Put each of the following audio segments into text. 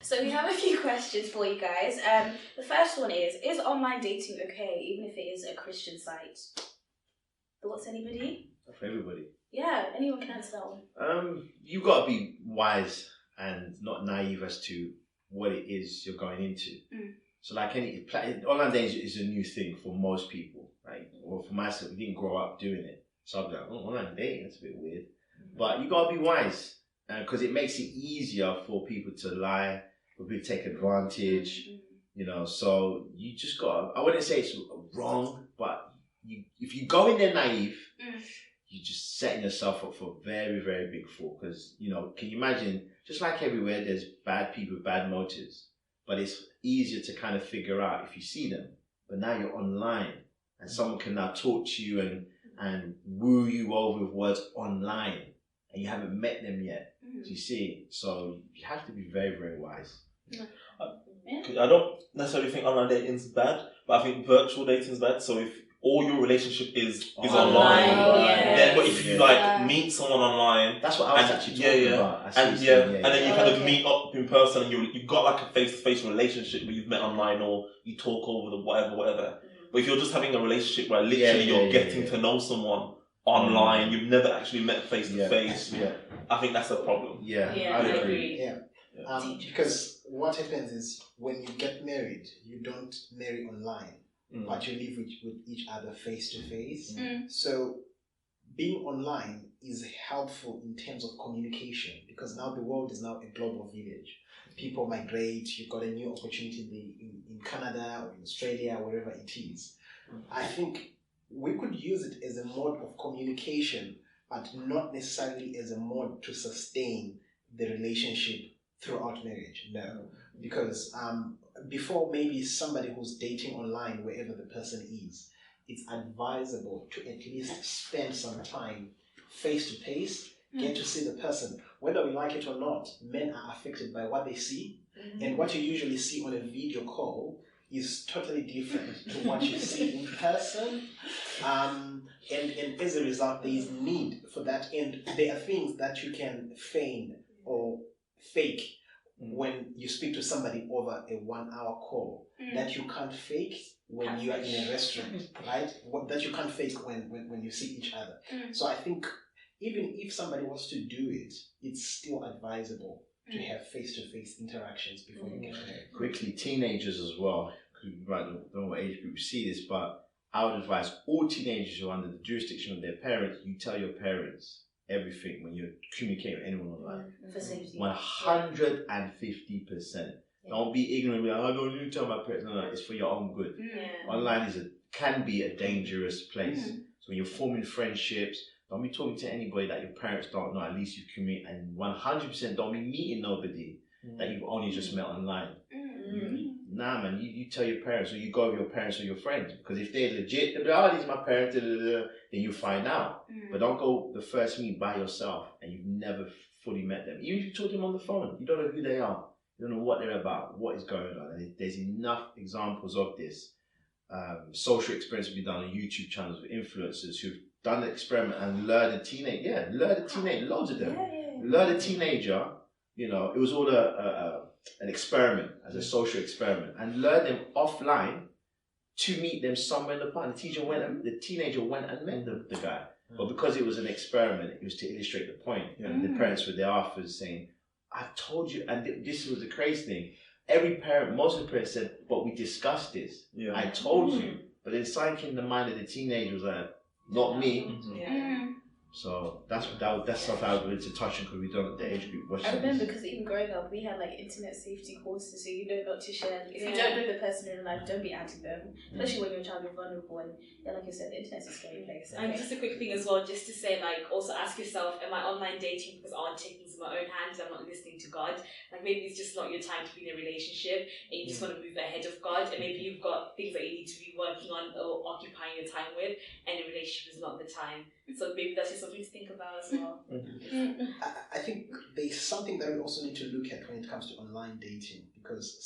So we have a few questions for you guys. The first one is online dating okay, even if it is a Christian site? Thoughts, anybody? For everybody. Yeah, anyone can answer that one. You got to be wise and not naive as to what it is you're going into. So like online dating is a new thing for most people. Right? Well, for myself, we didn't grow up doing it. So I'm like, online dating, that's a bit weird. But you got to be wise. Because it makes it easier for people to lie, for people to take advantage, so you just got to, I wouldn't say it's wrong, but if you go in there naive, you're just setting yourself up for very, very big fall. Because, can you imagine, just like everywhere, there's bad people with bad motives, but it's easier to kind of figure out if you see them. But now you're online, and someone can now talk to you and woo you over with words online. And you haven't met them yet. Do you see? So you have to be very, very wise. I don't necessarily think online dating is bad, but I think virtual dating is bad. So if all your relationship is online, then but if you meet someone online, that's what I was actually talking about. And then you kind of meet up in person, and you've got like a face-to-face relationship where you've met online, or you talk over the whatever. But if you're just having a relationship where literally you're getting to know someone online, you've never actually met face to face. I think that's a problem. I agree. Because what happens is when you get married, you don't marry online, but you live with each other face to face. So being online is helpful in terms of communication, because now the world is now a global village. People migrate. You've got a new opportunity in Canada or in Australia, wherever it is. I think we could use it as a mode of communication, but not necessarily as a mode to sustain the relationship throughout marriage. No, because before maybe somebody who's dating online, wherever the person is, it's advisable to at least spend some time face to face, get to see the person. Whether we like it or not, men are affected by what they see, and what you usually see on a video call is totally different to what you see in person, and as a result, there is need for that, and there are things that you can feign or fake when you speak to somebody over a 1 hour call that you can't fake when you are in a restaurant, right? That you can't fake when you see each other. So I think even if somebody wants to do it, it's still advisable to have face-to-face interactions before you get married. Quickly, teenagers as well, because I don't know what age group see this, but I would advise all teenagers who are under the jurisdiction of their parents, you tell your parents everything when you're communicating with anyone online. For safety. 150%. Don't be ignorant. Be like, I don't need to tell my parents. No, it's for your own good. Online can be a dangerous place. So when you're forming friendships, don't be talking to anybody that your parents don't know. At least you communicate, and 100% don't be meeting nobody that you've only just met online. Nah, man, you tell your parents, or you go with your parents or your friends, because if they're legit, they'll be like, oh, these are my parents, then you find out. But don't go the first meet by yourself and you've never fully met them. Even if you talk to them on the phone, you don't know who they are, you don't know what they're about, what is going on. And there's enough examples of this. Social experience will be done on YouTube channels with influencers who've done the experiment and lured a teenager, loads of them. Lured a teenager, it was all an experiment, as a social experiment, and lured them offline to meet them somewhere in the park. The teenager went and met the guy. But because it was an experiment, it was to illustrate the point. The parents were there afterwards saying, I told you, and this was the crazy thing. Most of the parents said, but we discussed this. I told you. But then something in the mind of the teenager was like, not me. So that's stuff I was willing to touch on, because we don't, the age group watch. I remember, because even growing up, we had like internet safety courses, so you know not to share. If you don't know the person in life, don't be adding them, especially when you're a child, you're vulnerable, and like you said, the internet's a scary place. And just a quick thing as well, just to say, like, also ask yourself, am I online dating because I want to take things in my own hands, I'm not listening to God? Like, maybe it's just not your time to be in a relationship, and you just want to move ahead of God, and maybe you've got things that you need to be working on or occupying your time with, and the relationship is not the time. So maybe that's just something to think about as well. I think there's something that we also need to look at when it comes to online dating, because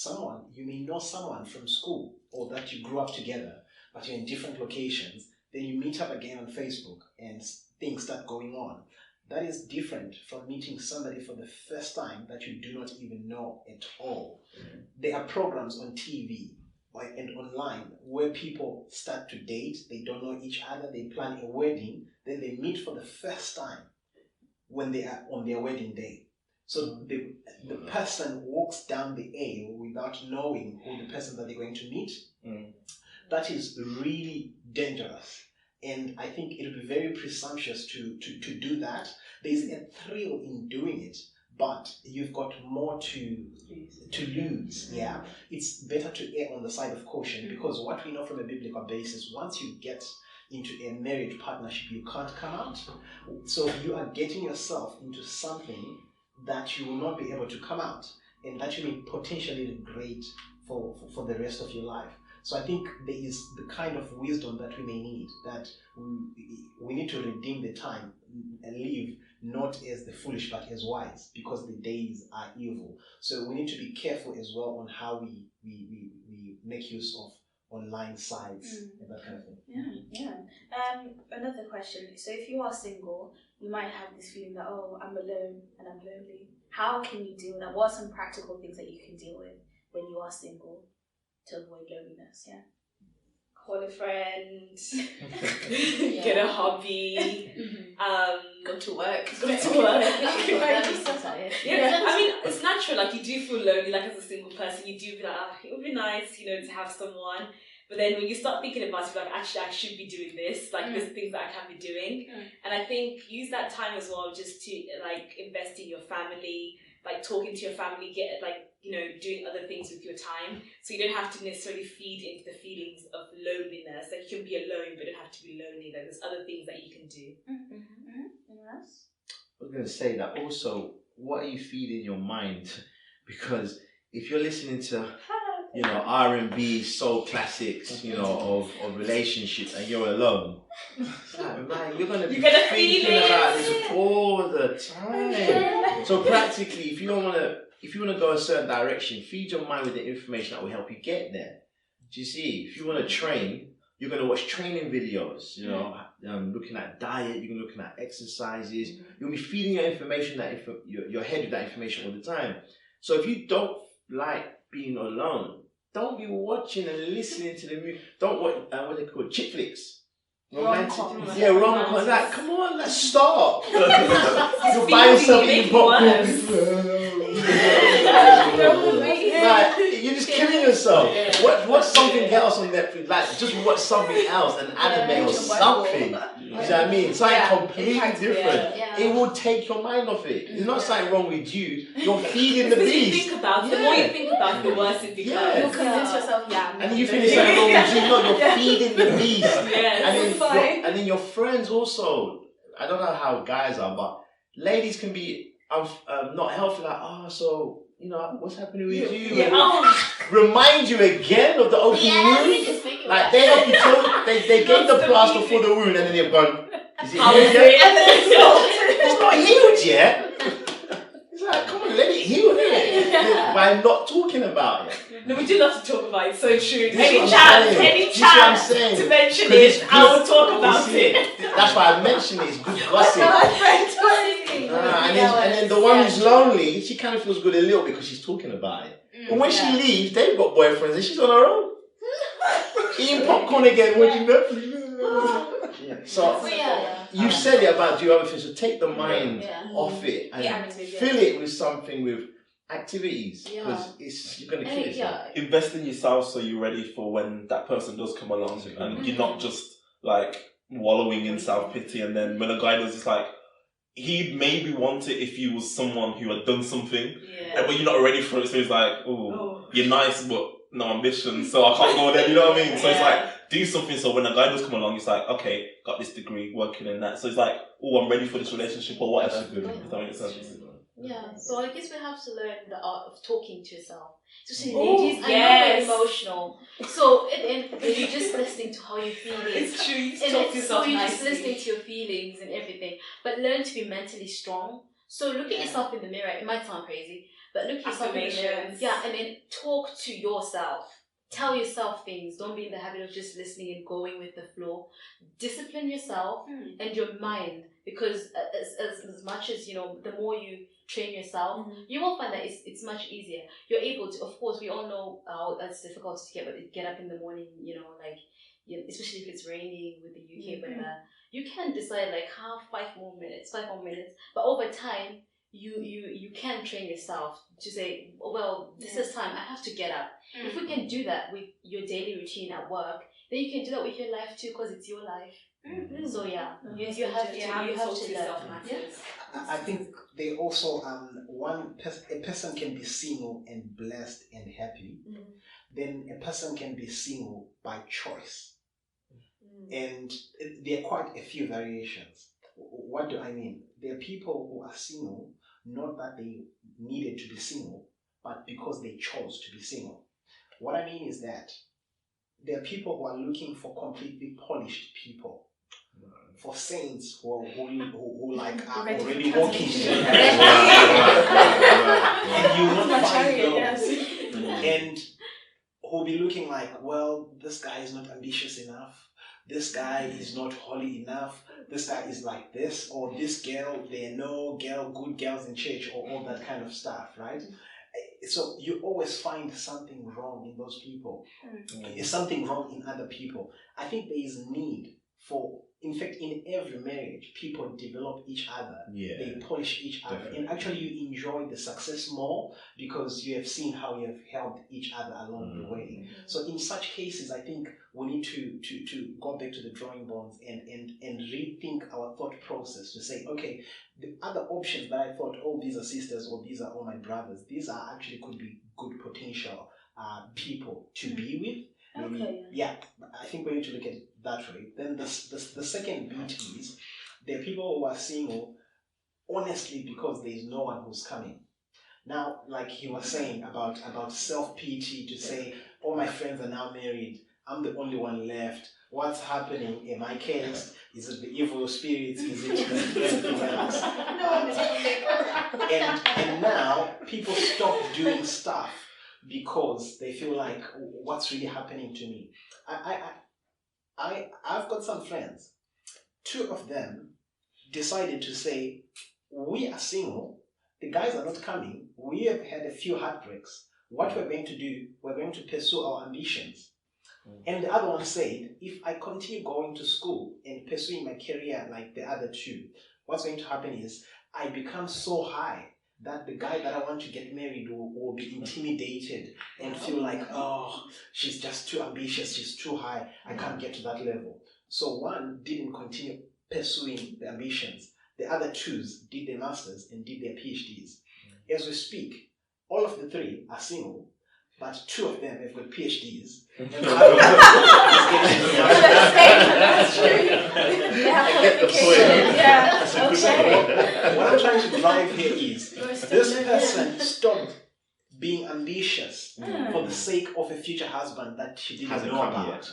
you may know someone from school, or that you grew up together, but you're in different locations, then you meet up again on Facebook and things start going on. that is different from meeting somebody for the first time that you do not even know at all. There are programs on TV and online where people start to date, they don't know each other, they plan a wedding, then they meet for the first time when they are on their wedding day. So the person walks down the aisle without knowing who the person that they're going to meet. That is really dangerous. And I think it would be very presumptuous to do that. There's a thrill in doing it, but you've got more to lose. Yeah, it's better to err on the side of caution, because what we know from a biblical basis, once you get into a marriage partnership, you can't come out. So you are getting yourself into something that you will not be able to come out, and that you may potentially regret for the rest of your life. So I think there is the kind of wisdom that we may need, that we need to redeem the time and live not as the foolish but as wise, because the days are evil. So we need to be careful as well on how we make use of online sites and that kind of thing. Yeah. Another question. So if you are single, you might have this feeling that, oh, I'm alone and I'm lonely. How can you deal with that? What are some practical things that you can deal with when you are single to avoid loneliness? Yeah. Call a friend, get a hobby, go to work. Yeah, I mean, it's natural. Like, you do feel lonely. Like, as a single person, you do be like, it would be nice, to have someone. But then when you start thinking about it, like, actually, I should be doing this. Like, there's things that I can be doing. And I think use that time as well, just to like invest in your family, like talking to your family, get like, doing other things with your time. So you don't have to necessarily feed into the feelings of loneliness. Like, you can be alone, but you don't have to be lonely. Like, there's other things that you can do. Anyone else? I was going to say that also, what are you feeding your mind? Because if you're listening to, R&B, soul classics, of relationships, and you're alone, man, you're going to be thinking about this all the time. So practically, if you want to go a certain direction, feed your mind with the information that will help you get there. Do you see? If you want to train, you're going to watch training videos, looking at diet, you're looking at exercises. You'll be feeding your information, your head with that information all the time. So if you don't like being alone, don't be watching and listening to the music. Don't watch, what they call chick flicks. Rom-coms. Yeah, rom-coms. Like, come on, let's stop. You're by yourself eating popcorn. Like, you're just killing yourself. Watch something else on Netflix. Like, just watch something else, an anime or something. You know what I mean? Something completely different. It will take your mind off it. There's not something wrong with you. You're feeding the beast. You think about it. The more you think about it, the worse it becomes. You'll convince yourself, and you think there's something wrong with you. No, you're feeding the beast. And then your friends also. I don't know how guys are, but ladies can be not healthy. Like, so what's happening with you? Remind you again of the open wound. Like, they help you talk. They gave the plaster for the wound, and then they've gone, is it healed yet? It's not healed yet. It's like, come on, let it heal, innit? By not talking about it. No, we do love to talk about it. So true. Any chance to mention it, I will talk about it. That's why I mentioned it. It's good gossip. And then the one who's lonely, she kind of feels good a little bit because she's talking about it. But when she leaves, they've got boyfriends and she's on her own. Eating popcorn again, watching Netflix. So you said it about do other things, so take the mind off it and fill it with something, with activities, because you're going to kill yourself. Invest in yourself so you're ready for when that person does come along, and you're not just like wallowing in self-pity, and then when a guy does, it's like, he'd maybe want it if you was someone who had done something, but you're not ready for it, so it's like, you're nice but no ambition, so I can't go there, you know what I mean? So it's like, do something so when a guy does come along, it's like, okay, got this degree, working in that, so it's like, I'm ready for this relationship or whatever. If that makes sense. Yeah, so I guess we have to learn the art of talking to yourself. Especially ladies, I know we're emotional. So at the end of the day, you're just listening to how you're feeling. It's true, you and talk to yourself so you're nicely. just listening to your feelings and everything. But learn to be mentally strong. So look at yourself in the mirror. It might sound crazy, but look at yourself in the mirror. Yeah, and then talk to yourself. Tell yourself things. Don't be in the habit of just listening and going with the flow. Discipline yourself and your mind, because as much as, you know, the more you train yourself, you will find that it's much easier. You're able to, of course, we all know how that's difficult to get up in the morning, you know, like, you know, especially if it's raining with the UK weather. You can decide like 5 more minutes, but over time, you can train yourself to say, well, this is time, I have to get up. If we can do that with your daily routine at work, then you can do that with your life too, because it's your life. So yeah, you have to yourself matters. I think they also a person can be single and blessed and happy. Then a person can be single by choice, and there are quite a few variations. What do I mean? There are people who are single, not that they needed to be single, but because they chose to be single. What I mean is that there are people who are looking for completely polished people, for saints who like are already walking in the and you will not find those, and who'll be looking like, well, this guy is not ambitious enough, this guy is not holy enough, this guy is like this, or this girl, there are no good girls in church, or all that kind of stuff, right? So you always find something wrong in those people. Something wrong in other people. I think there is need for, in fact, in every marriage, people develop each other. They polish each other. And actually you enjoy the success more because you have seen how you have helped each other along the way. So in such cases, I think we need to go back to the drawing boards and rethink our thought process to say, okay, the other options that I thought, oh, these are sisters or these are all my brothers, these are actually could be good potential people to be with. Maybe, I think we need to look at it that way. Then the second bit is there are people who are single honestly because there is no one who's coming. Now, like he was saying about self-pity, to say, all my friends are now married, I'm the only one left. What's happening? Am I cursed? Is it the evil spirits? Is it anything else? And now people stop doing stuff because they feel like, what's really happening to me? I've got some friends. 2 of them decided to say, we are single, the guys are not coming, we have had a few heartbreaks. What we're going to do, we're going to pursue our ambitions. And the other one said, if I continue going to school and pursuing my career like the other 2, what's going to happen is I become so high that the guy that I want to get married will be intimidated and feel like, oh, she's just too ambitious, she's too high, I can't get to that level. So one didn't continue pursuing the ambitions. The other 2s did their masters and did their PhDs. As we speak, all of the 3 are single, but 2 of them have got PhDs. And the other one is That's true. What I'm trying to drive here is this person stopped being ambitious for the sake of a future husband that she didn't know about.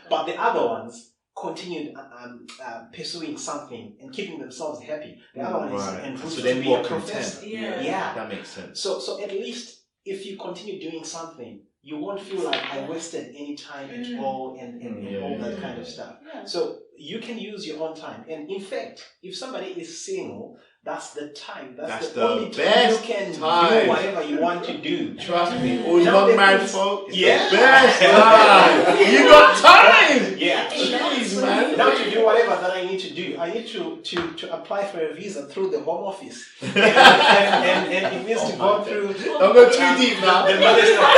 But the other ones continued pursuing something and keeping themselves happy. The other one is and so to they're be more a professor. content. That makes sense. So at least if you continue doing something, you won't feel like I wasted any time at all and all that kind of stuff. So you can use your own time. And in fact, if somebody is single, that's the time. That's the only time you can do whatever you want to do. Trust me, all non-married folk, it's the best time. You got time. Jeez, man. Now to do whatever that I need to do, I need to apply for a visa through the Home Office, and it needs to go through. Don't go too deep now. The Minister of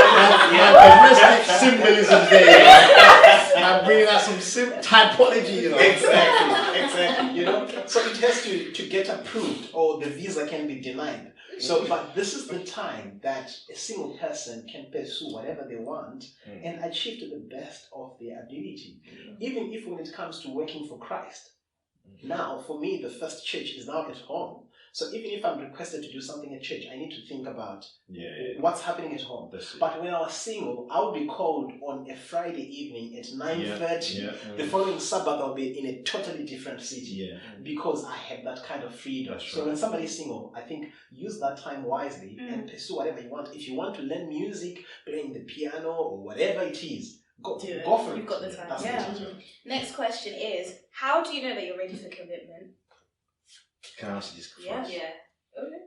domestic symbolism there. I'm bringing out some typology, you know. Exactly. You know, so it has to get approved, or the visa can be denied. So, but this is the time that a single person can pursue whatever they want and achieve to the best of their ability. Even if when it comes to working for Christ. Now, for me, the first church is now at home. So even if I'm requested to do something at church, I need to think about Yeah. what's happening at home. But when I was single, I would be called on a Friday evening at 9:30. Yeah. The following Sabbath, I'll be in a totally different city because I have that kind of freedom. That's So right. when somebody's single, I think use that time wisely and pursue whatever you want. If you want to learn music, playing the piano or whatever it is, go for it. You've got the time. That's Yeah. it. Next question is, how do you know that you're ready for commitment? Can I answer this first? Yeah. Okay.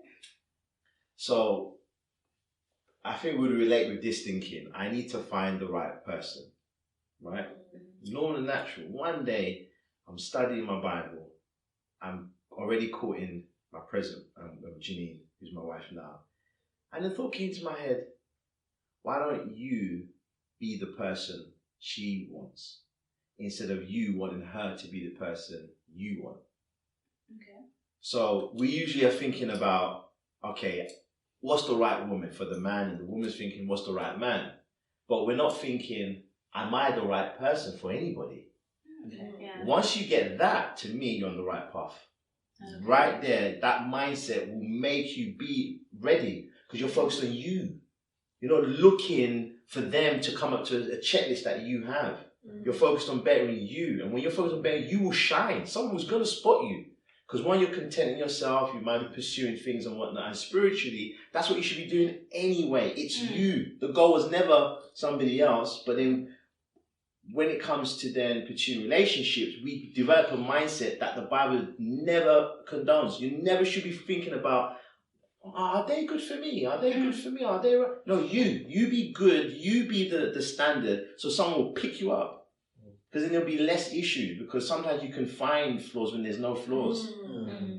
So, I think we would relate with this thinking. I need to find the right person, right? Normal and natural. One day, I'm studying my Bible. I'm already courting my present, Janine, who's my wife now. And the thought came to my head, why don't you be the person she wants instead of you wanting her to be the person you want? Okay. So we usually are thinking about, okay, what's the right woman for the man, and the woman's thinking, what's the right man? But we're not thinking, am I the right person for anybody? Okay. Yeah. Once you get that, to me, you're on the right path. Okay. Right there, that mindset will make you be ready because you're focused on you. You're not looking for them to come up to a checklist that you have. You're focused on bettering you. And when you're focused on bettering, you will shine. Someone's going to spot you. Because when you're content in yourself, you might be pursuing things and whatnot. And spiritually, that's what you should be doing anyway. It's you. The goal was never somebody else. But then when it comes to then pursuing relationships, we develop a mindset that the Bible never condones. You never should be thinking about, are they good for me? Are they good for me? Are they right? No, you be good. You be the standard. So someone will pick you up. Because then there'll be less issues. Because sometimes you can find flaws when there's no flaws.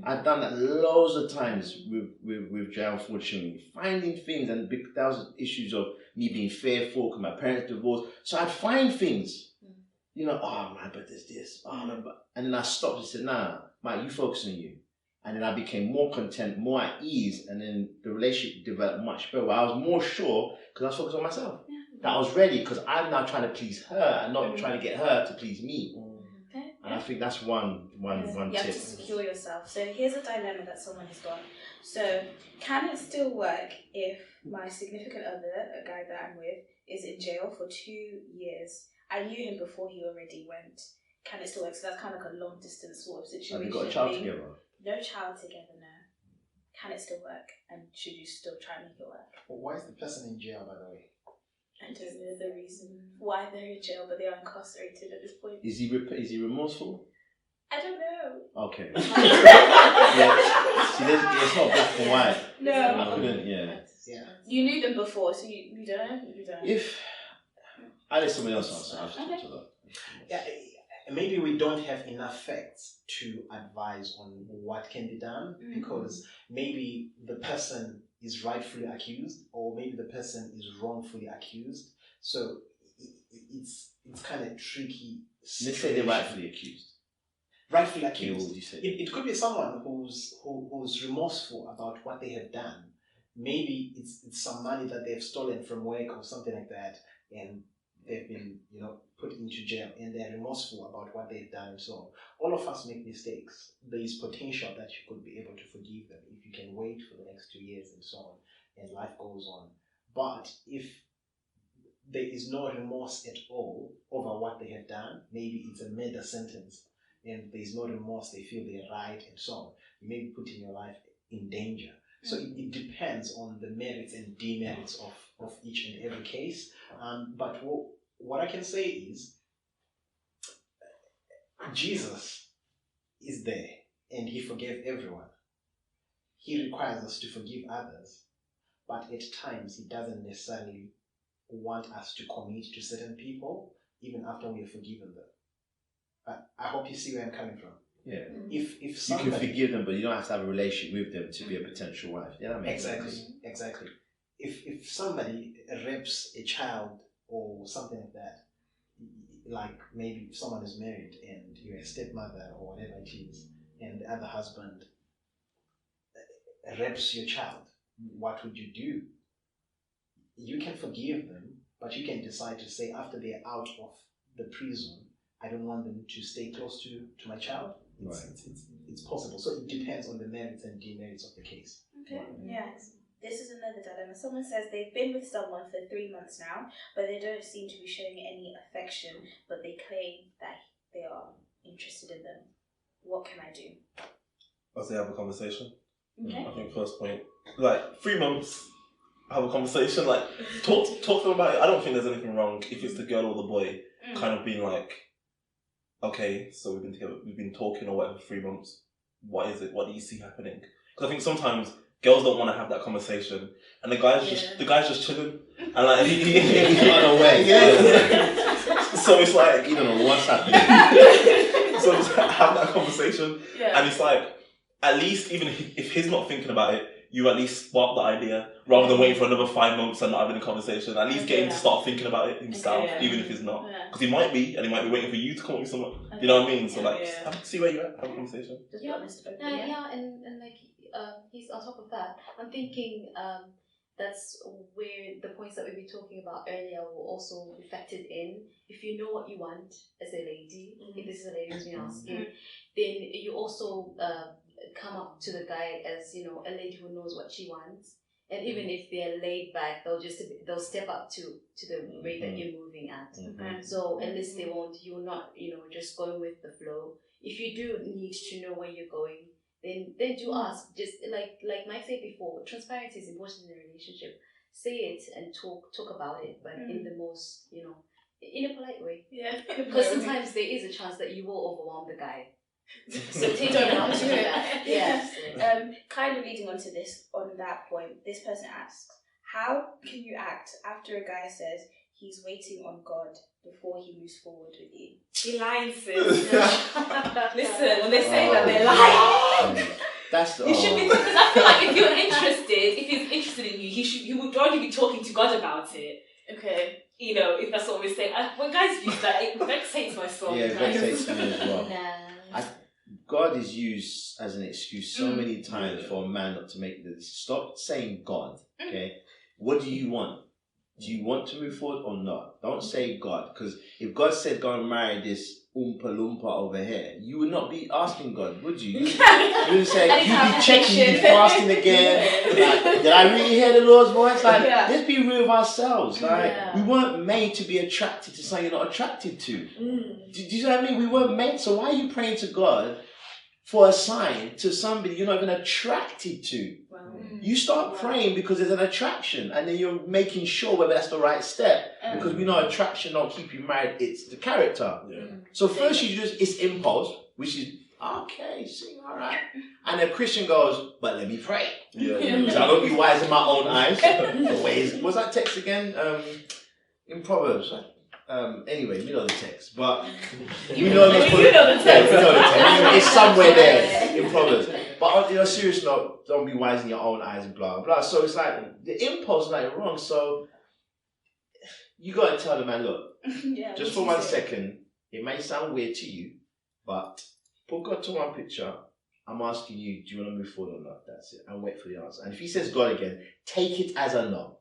I've done that loads of times with Jay, unfortunately. Finding things, and that was issues of me being fearful because my parents divorced. So I'd find things. You know, oh man, but there's this. Oh, no, but... And then I stopped and said, nah, Mike, you focus on you. And then I became more content, more at ease. And then the relationship developed much better. I was more sure because I was focused on myself. That I was ready because I'm now trying to please her and not trying to get her to please me. Okay. And I think that's one You have tip. to secure yourself. So here's a dilemma that someone has got. So can it still work if my significant other, a guy that I'm with, is in jail for 2 years? I knew him before he already went. Can it still work? So that's kind of like a long distance sort of situation. Have you got a child together? No child together, no. Can it still work? And should you still try and make it work? Well, why is the person in jail, by the way? I don't know the reason why they're in jail, but they are incarcerated at this point. Is he remorseful? I don't know. Okay. Yeah. See, it's not black and white. No. Yeah. You knew them before, so you don't know? You don't know. If I let somebody else answer, I'll just talk to that. Yeah, maybe we don't have enough facts to advise on what can be done because maybe the person is rightfully accused or maybe the person is wrongfully accused. So it's kind of tricky. Let's say they're rightfully accused. Rightfully Okay, what accused. would you say? It could be someone who's remorseful about what they have done. Maybe it's some money that they've stolen from work or something like that, and they've been, put into jail, and they're remorseful about what they've done and so on. All of us make mistakes. There is potential that you could be able to forgive them if you can wait for the next 2 years and so on, and life goes on. But if there is no remorse at all over what they have done, maybe it's a murder sentence, and there is no remorse, they feel they're right and so on, you may be putting your life in danger. So it depends on the merits and demerits of each and every case. But what I can say is, Jesus is there and he forgave everyone. He requires us to forgive others, but at times he doesn't necessarily want us to commit to certain people even after we have forgiven them. I hope you see where I'm coming from. Yeah. If somebody, you can forgive them, but you don't have to have a relationship with them to be a potential wife. Yeah, that makes sense. Exactly. If somebody rapes a child or something like that, like maybe if someone is married and you're a stepmother or whatever it is, and the other husband rapes your child, what would you do? You can forgive them, but you can decide to say after they're out of the prison, I don't want them to stay close to my child. It's possible. So it depends on the merits and demerits of the case. Okay. Yes. This is another dilemma. Someone says they've been with someone for 3 months now, but they don't seem to be showing any affection, but they claim that they are interested in them. What can I do? I'll say have a conversation. Okay. I think first point, like 3 months, have a conversation, like talk to them about it. I don't think there's anything wrong if it's the girl or the boy kind of being like, okay, so we've been talking or whatever for 3 months. What is it? What do you see happening? Because I think sometimes girls don't want to have that conversation, and the guy's just chilling, and like he's run away. So it's like you don't know what's happening. So just have that conversation, and it's like at least even if he's not thinking about it, you at least spark the idea rather than waiting for another 5 months and not having a conversation. At least get him to start thinking about it himself, even if he's not, because he might be, and he might be waiting for you to come up with something. You know what I mean? So like, see where you're at, have a conversation. And like he's on top of that. I'm thinking that's where the points that we were talking about earlier will also be factored in. If you know what you want as a lady, if this is a lady who's been asking, then you also come up to the guy as, you know, a lady who knows what she wants. And even if they're laid back, they'll step up to the rate that you're moving at. So at least you're not, you know, just going with the flow. If you do need to know where you're going, then do ask. Just like Mike said before, transparency is important in a relationship. Say it and talk about it, but in the most, you know, in a polite way. Yeah. Because sometimes there is a chance that you will overwhelm the guy. So take it out to do that. Yeah. Kind of leading on to this, on that point, this person asks, how can you act after a guy says he's waiting on God before he moves forward with you? He lying, sis. Listen, when they say that, they're lying. That's You should be, because I feel like if you're interested, if he's interested in you, he would already be talking to God about it. Okay. You know, if that's what we're saying. When guys use that, it vexates my soul. Yeah, it vexates me as well. Nah. God is used as an excuse so many times for a man not to make this. Stop saying God, okay? What do you want? Do you want to move forward or not? Don't say God, because if God said go and marry this Oompa Loompa over here, you would not be asking God, would you? You would say, you'd be checking, you'd be fasting again. Like, did I really hear the Lord's voice? Like, let's be real with ourselves. Like, we weren't made to be attracted to something you're not attracted to. Do you know what I mean? We weren't made. So why are you praying to God for a sign to somebody you're not even attracted to? You start praying because there's an attraction, and then you're making sure whether that's the right step. Because we know attraction don't keep you married, it's the character. So first you just, it's impulse, which is, okay, see, all right. And the Christian goes, but let me pray. Because I don't be wise in my own eyes. What's that text again? In Proverbs. Anyway, we know the text, but we know the text. It's somewhere there in Proverbs. But on a serious note, don't be wise in your own eyes and blah blah. So it's like the impulse is like wrong. So you gotta tell the man, look, just for 1 second, it may sound weird to you, but put God to one picture. I'm asking you, do you want to move forward or not? That's it. And wait for the answer. And if he says God again, take it as a no.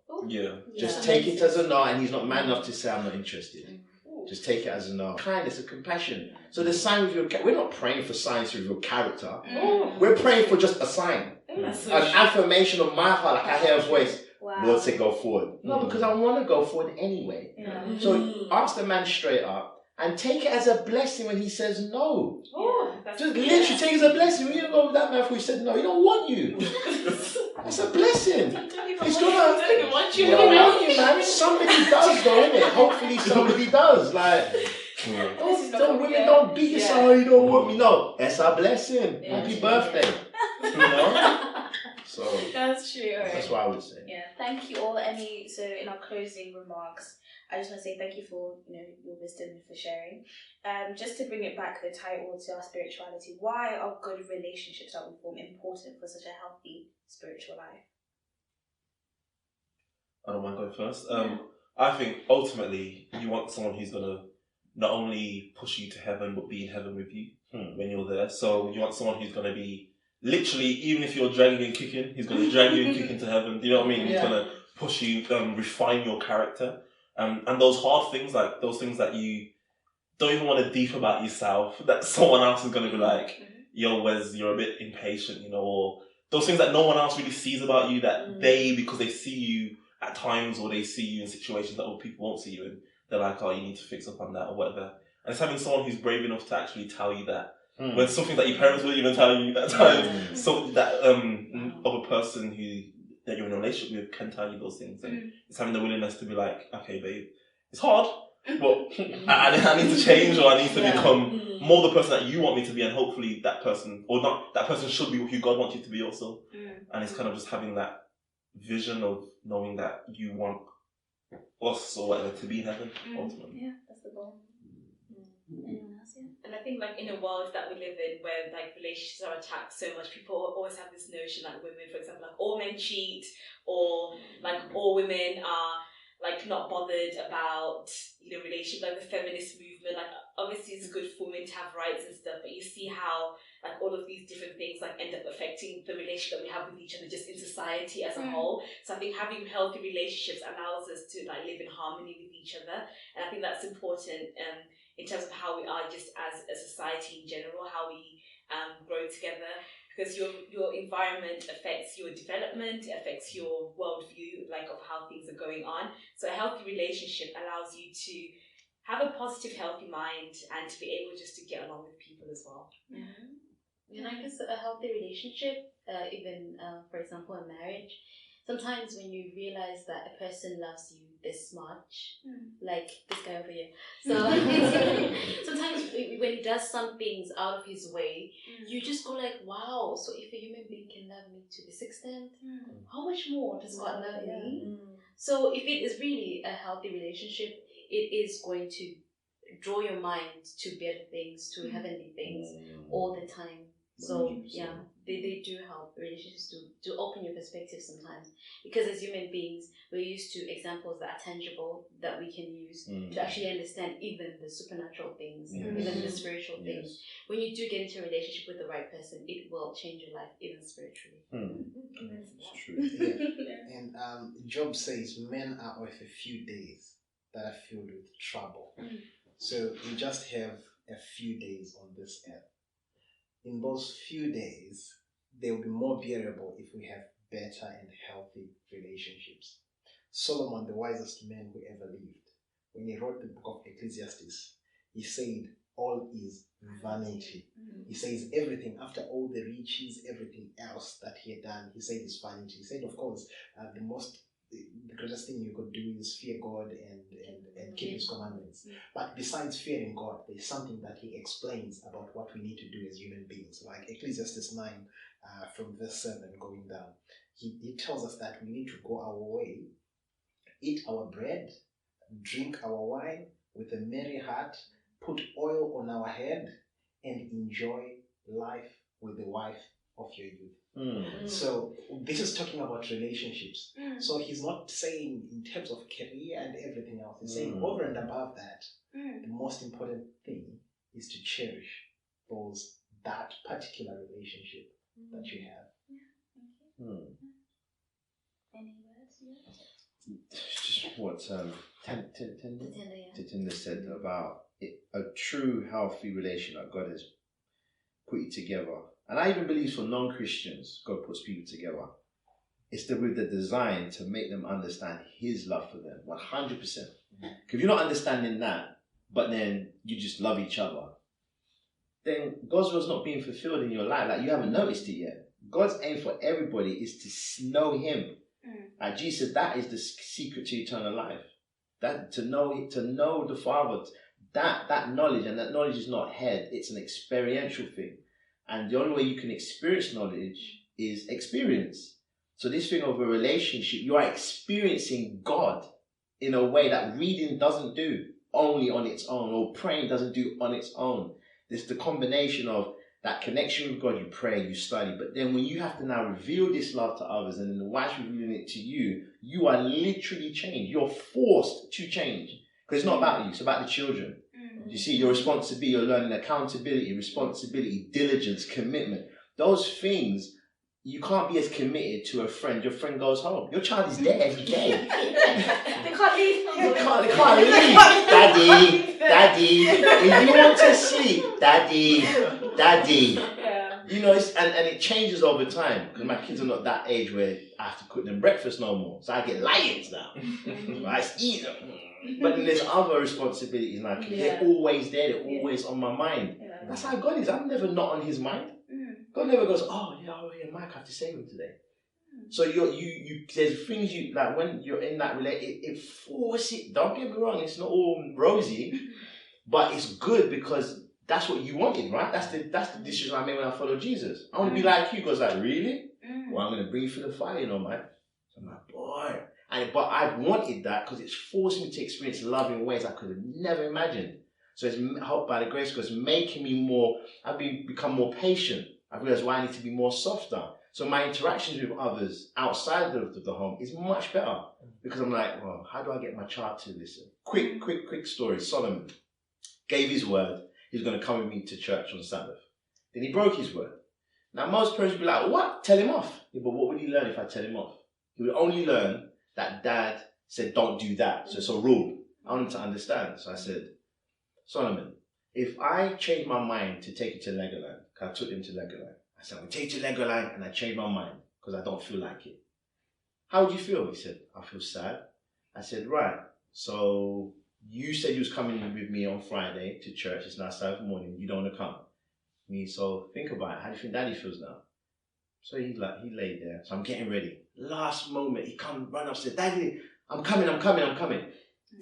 Just take it as a no, and he's not man enough to say I'm not interested. Just take it as a no. Kindness and compassion. So the sign with your we're not praying for signs with your character. We're praying for just a sign. An affirmation of my heart, like I hear a voice. Lord said go forward. No, because I want to go forward anyway. So ask the man straight up. And take it as a blessing when he says no. Just literally take it as a blessing. When you don't go with that man who said no, he don't want you. It's a blessing. He's gonna. He don't want you. He don't want you, man. Somebody does, though, innit? Hopefully, somebody does. Like, don't beat yourself. You don't want me. No, it's a blessing. Happy birthday. You know. So that's true. Right. That's what I would say. Yeah. Thank you all. So in our closing remarks, I just want to say thank you for your wisdom and for sharing. Just to bring it back, the title to our spirituality. Why are good relationships that we form important for such a healthy spiritual life? I don't mind going first. I think ultimately you want someone who's gonna not only push you to heaven but be in heaven with you when you're there. So you want someone who's gonna be literally, even if you're dragging and kicking, he's gonna drag you and kick into heaven. Do you know what I mean? He's gonna push you, refine your character. And those hard things, like those things that you don't even want to deep about yourself, that someone else is going to be like, yo, Wes, you're a bit impatient, you know, or those things that no one else really sees about you that they, because they see you at times or they see you in situations that other people won't see you in, they're like, oh, you need to fix up on that or whatever. And it's having someone who's brave enough to actually tell you that when something that your parents wouldn't even tell you at times, so that other person that you're in a relationship with can tell you those things. And it's having the willingness to be like, okay, babe, it's hard, but I need to change, or I need to become more the person that you want me to be, and hopefully that person, or not, that person should be who God wants you to be also. And it's kind of just having that vision of knowing that you want us or whatever to be in heaven, ultimately. Yeah, that's the goal. Anyone else? Yeah. And I think like in a world that we live in where like relationships are attacked so much, people always have this notion like women, for example, like all men cheat, or like all women are like not bothered about, you know, relationship, like the feminist movement. Like obviously it's good for women to have rights and stuff, but you see how like all of these different things like end up affecting the relationship that we have with each other just in society as a whole. So I think having healthy relationships allows us to like live in harmony with each other, and I think that's important in terms of how we are just as a society in general, how we grow together, because your environment affects your development, it affects your worldview, like of how things are going on. So a healthy relationship allows you to have a positive, healthy mind and to be able just to get along with people as well. And I guess a healthy relationship, even for example a marriage, sometimes when you realize that a person loves you this much, like this guy over here, so sometimes when he does some things out of his way, you just go like, wow, so if a human being can love me to this extent, how much more does God love me? So if it is really a healthy relationship, it is going to draw your mind to better things, to heavenly things all the time. So 100%. Yeah, they do help relationships to open your perspective sometimes, because as human beings we're used to examples that are tangible that we can use to actually understand even the supernatural things, even the spiritual things. When you do get into a relationship with the right person, it will change your life even spiritually. It's true. Yeah. And Job says men are of a few days that are filled with trouble. So we just have a few days on this earth. In those few days, they will be more bearable if we have better and healthy relationships. Solomon, the wisest man who ever lived, when he wrote the book of Ecclesiastes, he said, all is vanity. He says everything, after all the riches, everything else that he had done, he said is vanity. He said, of course, the greatest thing you could do is fear God and keep His commandments. But besides fearing God, there's something that he explains about what we need to do as human beings. Like Ecclesiastes 9, from verse 7 going down, he tells us that we need to go our way, eat our bread, drink our wine with a merry heart, put oil on our head, and enjoy life with the wife of your youth. So this is talking about relationships. So he's not saying in terms of career and everything else. He's saying over and above that, the most important thing is to cherish that particular relationship that you have. Any words? Just what Tinder said about it, a true healthy relation that God has put you together. And I even believe for non-Christians, God puts people together. It's with the design to make them understand His love for them, 100%. Because if you're not understanding that, but then you just love each other, then God's will's not being fulfilled in your life. Like you haven't noticed it yet. God's aim for everybody is to know Him. Like Jesus said, that is the secret to eternal life. That to know the Father, that knowledge, and that knowledge is not head, it's an experiential thing. And the only way you can experience knowledge is experience. So this thing of a relationship, you are experiencing God in a way that reading doesn't do only on its own, or praying doesn't do on its own. It's the combination of that connection with God, you pray, you study, but then when you have to now reveal this love to others, and then whilst revealing it to you, you are literally changed. You're forced to change. Because it's not about you, it's about the children. You see, your responsibility, you're learning accountability, responsibility, diligence, commitment. Those things you can't be as committed to a friend. Your friend goes home. Your child is there every day. They can't leave. They can't leave. Daddy, if you want to sleep, daddy. Yeah. You know, and it changes over time because my kids are not that age where I have to cook them breakfast no more. So I get lions now. I eat them. But then there's other responsibilities now. They're always there. They're always on my mind. Yeah. That's how God is. I'm never not on His mind. God never goes, oh yeah, Mike, I have to save him today. So you there's things you like when you're in that relationship, it forces. Don't get me wrong, it's not all rosy, but it's good because that's what you wanted, right? That's the decision I made when I followed Jesus. I want to be like you. Because like, really? Well, I'm gonna bring you through the fire, man. So I'm like, boy. But I wanted that because it's forced me to experience love in ways I could have never imagined. So it's helped by the grace of God, it's making me more. I've become more patient. I realized why I need to be more softer. So my interactions with others outside of the home is much better because I'm like, well, how do I get my child to listen? Quick story. Solomon gave his word. He's going to come with me to church on Sabbath. Then he broke his word. Now most parents would be like, what? Tell him off. Yeah, but what would he learn if I tell him off? He would only learn that dad said, don't do that. So it's a rule. I want him to understand. So I said, Solomon, if I change my mind to take you to Legoland, because I took him to Legoland. I said, I'm going to take you to Legoland, and I changed my mind because I don't feel like it. How would you feel? He said, I feel sad. I said, right. So you said you was coming with me on Friday to church. It's now Saturday morning. You don't want to come. So think about it. How do you think Daddy feels now? So he laid there. So I'm getting ready. Last moment, he run upstairs. Daddy, I'm coming.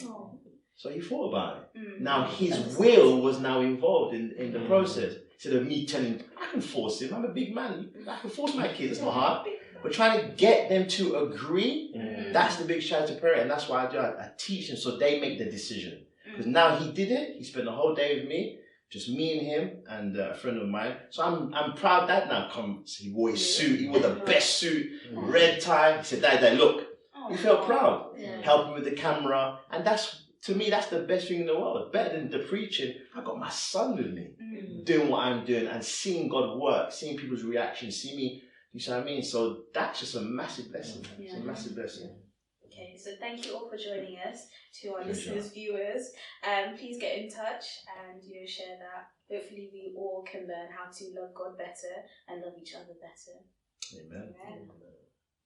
Oh. So he thought about it. Now his will was now involved in the process. Instead of me telling him, I can force him. I'm a big man. I can force my kids. It's not hard. But trying to get them to agree, that's the big challenge to parent. And that's why I do. I teach them so they make the decision. Because now he did it. He spent the whole day with me. Just me and him and a friend of mine. So I'm proud that now comes. He wore his suit. He wore the best suit. Red tie. He said, Dad, look. He felt proud. Helping with the camera. And to me, that's the best thing in the world. Better than the preaching. I got my son with me, doing what I'm doing and seeing God work, seeing people's reactions, see me. You see what I mean? So that's just a massive blessing. It's a massive blessing. Okay, so thank you all for joining us. To our listeners, viewers, please get in touch and share that. Hopefully, we all can learn how to love God better and love each other better. Amen. Amen.